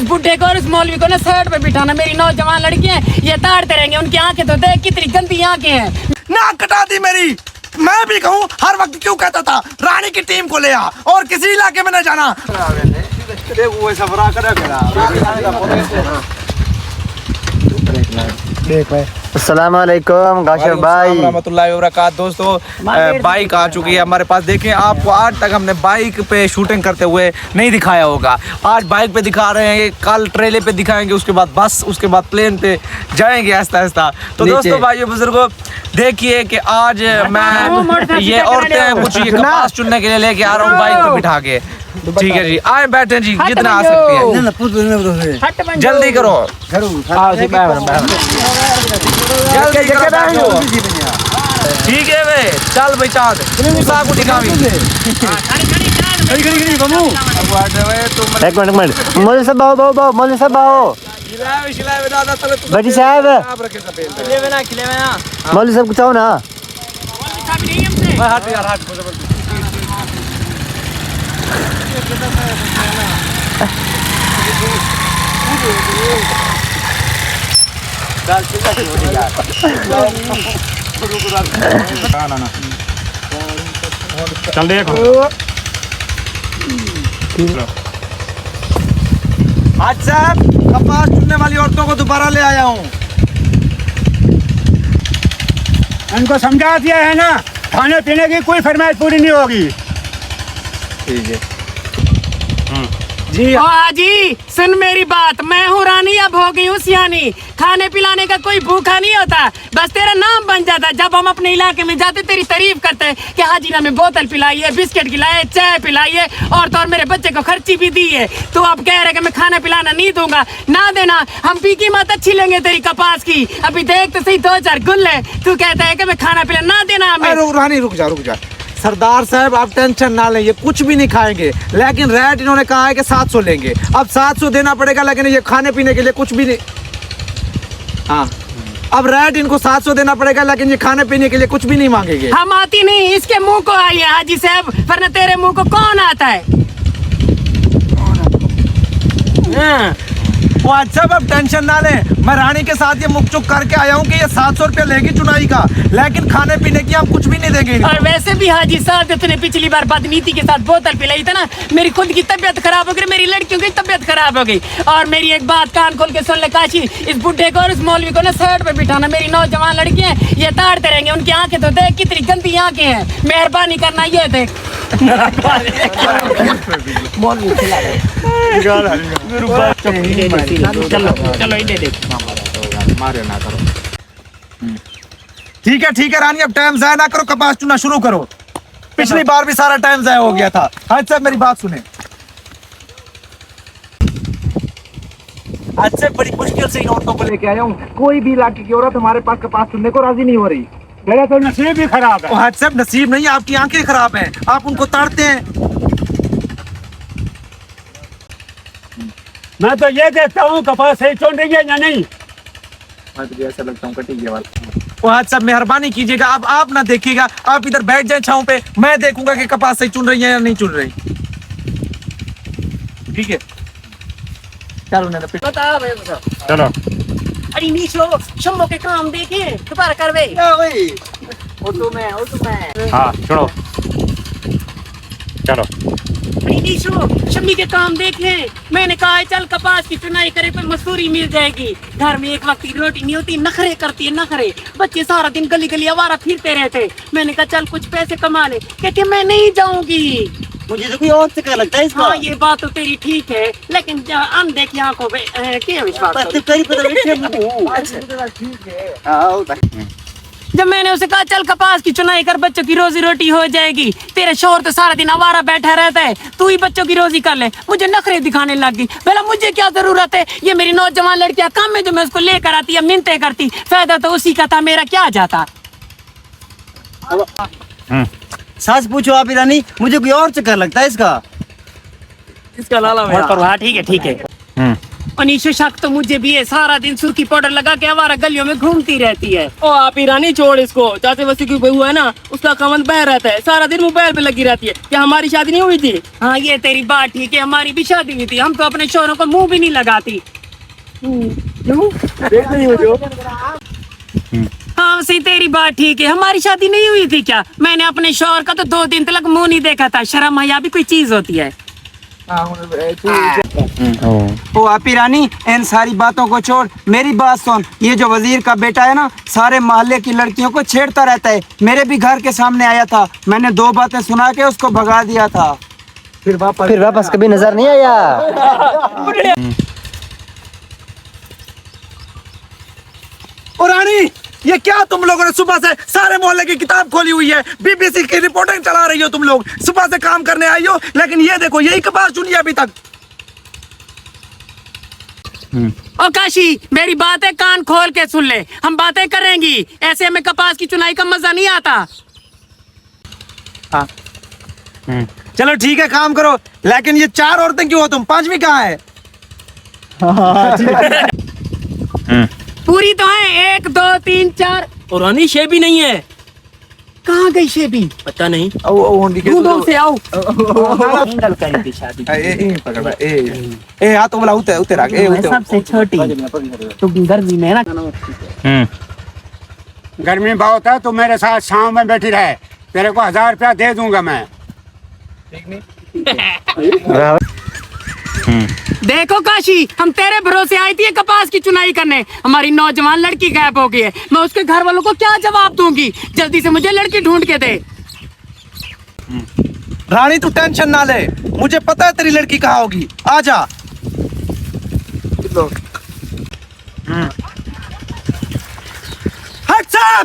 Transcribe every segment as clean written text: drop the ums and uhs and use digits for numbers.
बुढ़े को और इस मौलवी को ना साइड पे बिठाना। मेरी नौजवान लड़कियां ये ताड़ते रहेंगे, उनकी आंखें तो देख कितनी गंदी आंखें हैं। नाक कटा दी मेरी। मैं भी कहूँ हर वक्त क्यों कहता था रानी की टीम को ले आ और किसी इलाके में न जाना। अस्सलाम वालेकुम गाशिफ भाई। रहमतुल्लाहि व बरकात। दोस्तों बाइक आ चुकी है हमारे पास। देखें आपको आज तक हमने बाइक पे शूटिंग करते हुए नहीं दिखाया होगा। आज बाइक पे दिखा रहे हैं, कल ट्रेले पे दिखाएंगे, उसके बाद बस, उसके बाद प्लेन पे जाएंगे आहिस्ता आहिस्ता। तो दोस्तों भाइयों बुजुर्गों देखिए कि आज मैं ये औरतें कुछ ये कपास चुनने के लिए लेके आ रहा हूँ बाइक पे बिठा के। ठीक है जी, आए बैठे जी जितना आ सकती है। जल्दी करो ठीक है वे चल भाई चाँद को दिखावी। एक मिनट मौलवी साहब आओ मौलवी साहब आओ। बड़ी साहब मौलवी साहब कुछ आओ ना। चल देखो आज साहब कपास चुनने वाली औरतों को दोबारा ले आया हूँ। इनको समझा दिया है ना, खाने पीने की कोई फरमाइश पूरी नहीं होगी। ठीक है जी जी सुन मेरी बात, मैं हूँ रानी, अब हो गई हूँ सियानी। खाने पिलाने का कोई भूखा नहीं होता, बस तेरा नाम बन जाता। जब हम अपने इलाके में जाते तेरी तारीफ करते हैं कि हाजी ने हमें बोतल पिलाई है, बिस्किट खिलाए, चाय पिलाई है और तो और मेरे बच्चे को खर्ची भी दी है। तू अब कह रहे कि मैं खाना पिलाना नहीं दूंगा। ना देना, हम पी की मत अच्छी लेंगे तेरी कपास की। अभी देख तो सही 2-4 गुल्ले, तू कहता है कि मैं खाना पिला ना देना हमें। रानी रुक जा सरदार साहब आप टेंशन ना लें, ये कुछ भी नहीं खाएंगे, लेकिन रेट इन्होंने कहा है कि 700 लेंगे। अब 700 देना पड़ेगा, लेकिन ये खाने पीने के लिए कुछ भी नहीं। हाँ अब रेट इनको 700 देना पड़ेगा, लेकिन ये खाने पीने के लिए कुछ भी नहीं मांगेंगे। हम आती नहीं, इसके मुंह को आई है हाजी साहब, वरना तेरे मुंह को कौन आता है। वो अच्छा अब टेंशन ना लें, मैं रानी के साथ ये मुकचुक करके आया हूँ कि ये 700 रुपया लेगी चुनाई का, लेकिन खाने पीने की हम कुछ भी नहीं देंगे। और वैसे भी हाजी साहब तूने पिछली बार बदनीति के साथ बोतल पिलाई था ना, मेरी खुद की तबीयत खराब हो गई, मेरी लड़कियों की तबीयत खराब हो गई। और मेरी एक बात कान खोल के सुन ले काशी, इस बुढ़े को और इस मौलवी को ना साइड पे बिठाना। मेरी नौजवान लड़कियां ये ताड़ते रहेंगे, उनकी आंखें तो देख कितनी गंदी आंखें हैं। मेहरबानी करना, ये देख ठीक है रानी, अब टाइम जाया ना करो, कपास चुना शुरू करो। पिछली बार भी सारा टाइम जाया हो गया था। हाँ साहब मेरी बात सुने, आज से बड़ी मुश्किल से इन औरतों को लेके आया हूँ। कोई भी इलाके की औरत हमारे पास कपास चुनने को राजी नहीं हो रही। मेरा तो नसीब भी खराब है। आज साहब नसीब नहीं, आपकी आंखें खराब हैं, आप उनको ताड़ते हैं। मैं तो ये देखता हूँ कपास सही चुन रही है या नहीं। मैं तो ऐसा लगता हूँ कटी वाला। आज साहब मेहरबानी कीजिएगा, अब आप ना देखिएगा, आप इधर बैठ जाए छांव पे, मैं देखूंगा कि कपास सही चुन रही है या नहीं चुन रही। ठीक है चलो चलो अरे नीचो शम्भो के काम देखे दोबारा करवे। हाँ छोड़ो चलो। शम्मी के काम देख ले। मैंने कहा है चल कपास की चुनाई करे पर मसूरी मिल जाएगी। घर में एक वक्त की रोटी नहीं होती, नखरे करती है नखरे। बच्चे सारा दिन गली गली आवारा फिरते रहते। मैंने कहा चल कुछ पैसे कमा ले, कहते मैं नहीं जाऊंगी। मुझे तो कोई और चक्कर लगता है इसका। हाँ ये बात तो तेरी ठीक है, लेकिन अंधे की आंखों पे क्या विश्वास। जब मैंने उसे कहा चल कपास की चुनाई कर, बच्चों की रोजी रोटी हो जाएगी। तेरे शोहर तो सारा दिन आवारा बैठा रहता है, तू ही बच्चों की रोजी कर ले। मुझे नखरे दिखाने लग गई। भला मुझे क्या जरूरत है, ये मेरी नौजवान लड़कियां काम में जो मैं उसको लेकर आती है मिन्नतें करती, फायदा तो उसी का था, मेरा क्या जाता। सास पूछो आप रानी, मुझे कोई और चक्कर लगता है इसका। इसका लाला हाँ ठीक है ठीक है। और नीचे शक तो मुझे भी है, सारा दिन सुर्खी पाउडर लगा के हमारा गलियों में घूमती रहती है। ओ आप ईरानी छोड़ इसको, चाचे वसी की बहू है ना, उसका कमल बह रहता है, सारा दिन मोबाइल पे लगी रहती है। क्या हमारी शादी नहीं हुई थी? हाँ ये तेरी बात ठीक है, हमारी भी शादी हुई थी, हम तो अपने शोहरों को मुंह भी नहीं लगाती। हाँ वैसे तेरी बात ठीक है, हमारी शादी नहीं हुई थी क्या? मैंने अपने शोहर का तो 2 दिन तक मुंह नहीं देखा था। शर्म हया भी कोई चीज होती है। ओ आपी रानी, इन सारी बातों को छोड़, मेरी बात सुन। ये जो वजीर का बेटा है ना, सारे मोहल्ले की लड़कियों को छेड़ता रहता है। मेरे भी घर के सामने आया था, मैंने 2 बातें सुना के उसको भगा दिया था। फिर वापस कभी नजर नहीं आया। और रानी, ये क्या तुम लोगों ने सुबह से सारे मोहल्ले की किताब खोली हुई है, बीबीसी की रिपोर्टिंग चला रही हो तुम लोग। सुबह से काम करने आई हो, लेकिन ये देखो यही कपास चुनी है अभी तक। ओ काशी, मेरी बात है, कान खोल के सुन ले। हम बातें करेंगी, ऐसे हमें कपास की चुनाई का मजा नहीं आता। चलो ठीक है, काम करो, लेकिन ये 4 औरतें क्यों हो तुम? 5वीं कहाँ है? पूरी तो है, 1 2 3 4। और रानी शे भी नहीं है, कहाँ गई शेबी? पता नहीं। दूर से आओ। ए हाथ तो बोला उते रख, ए उते। सबसे छोटी तुम गर्मी में ना। गर्मी बहुत है, तो मेरे साथ शाम में बैठी रहे, तेरे को 1000 रुपया दे दूंगा मैं। देखो काशी, हम तेरे भरोसे आई थी कपास की चुनाई करने, हमारी नौजवान लड़की गायब हो गई है। मैं उसके घर वालों को क्या जवाब दूंगी? जल्दी से मुझे लड़की ढूंढ के दे। रानी तू टेंशन ना ले, मुझे पता है तेरी लड़की कहाँ होगी। आजा।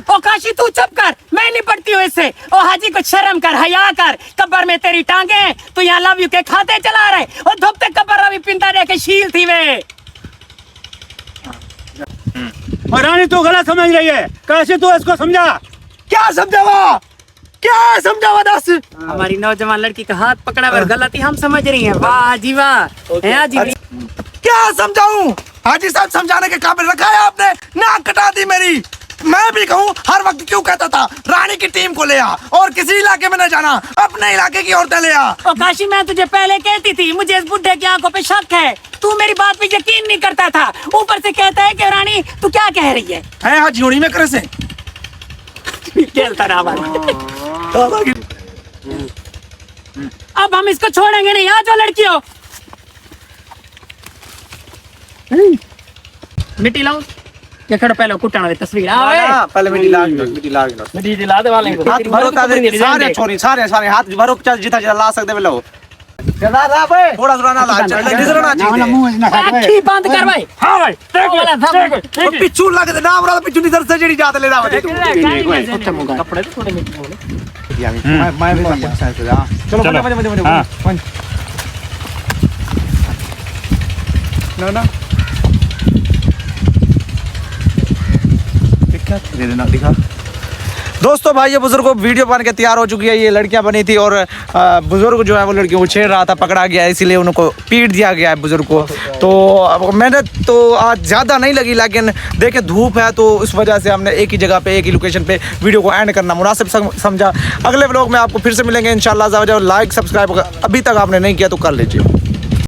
ओ काशी तू चुप कर, मैं नहीं पढ़ती हूँ इससे। ओ हाजी को शर्म कर, हया कर। कब्र में तेरी टांगे हैं, तो यहाँ लव यू के खाते चला रहे। और धुपते कब्र अभी पिंता दे के शील थी वे। और रानी तू गलत समझ रही है, कैसे तू इसको समझा? क्या समझावा? क्या समझावा दस? हमारी नौजवान लड़की का हाथ पकड़ा हुआ गलती हम समझ रही हैं। वाह जी वाह। हैं हाजी? क्या समझाऊं? हाजी साहब समझाने के काबिल रखा है आपने? नाक कटा दी मेरी। मैं भी कहूँ, हर वक्त क्यों कहता था रानी की टीम को ले आ, और किसी इलाके में न जाना, अपने इलाके की औरतें ले आ। ओ काशी, मैं तुझे पहले कहती थी, मुझे इस बुढ़े की आंखों पे शक है। तू मेरी बात पे यकीन नहीं करता था, ऊपर से कहता है कि रानी तू क्या कह रही है? हैं हाजी होनी में करे से खेलता रहा। अब हम इसको छोड़ेंगे नहीं। आ जाओ लड़कियों, मिट्टी लाओ। ये खड़ो पहले कुटन वाली तस्वीर। पहले मिट्टी लाग मिट्टी दिला दे वाले को। हाथ भरो सारे छोरी सारे हाथ भरो, चल जिता ला सकते लो। थोड़ा थोड़ा ना ला, निजरना चाहिए। आँखी बंद कर भाई। हाँ भाई, देखो पिछू लग दे ना, हमरा पिछू निजर से जेडी जात ले ना कपड़े तो थोड़े मिट्टी होने। मैं भी चलो मजे ना दे देना, दिखा। दोस्तों भाई, ये बुजुर्ग वीडियो बन के तैयार हो चुकी है। ये लड़कियां बनी थी और बुजुर्ग जो है वो लड़कियों को छेड़ रहा था, पकड़ा गया, इसीलिए उनको पीट दिया गया है बुजुर्ग को। तो अब मेहनत तो आज ज़्यादा नहीं लगी, लेकिन देखे धूप है तो इस वजह से हमने एक ही जगह पे, एक ही लोकेशन पे वीडियो को एंड करना मुनासिब समझा। अगले व्लॉग में आपको फिर से मिलेंगे इंशाल्लाह। लाइक सब्सक्राइब अभी तक आपने नहीं किया तो कर लीजिए।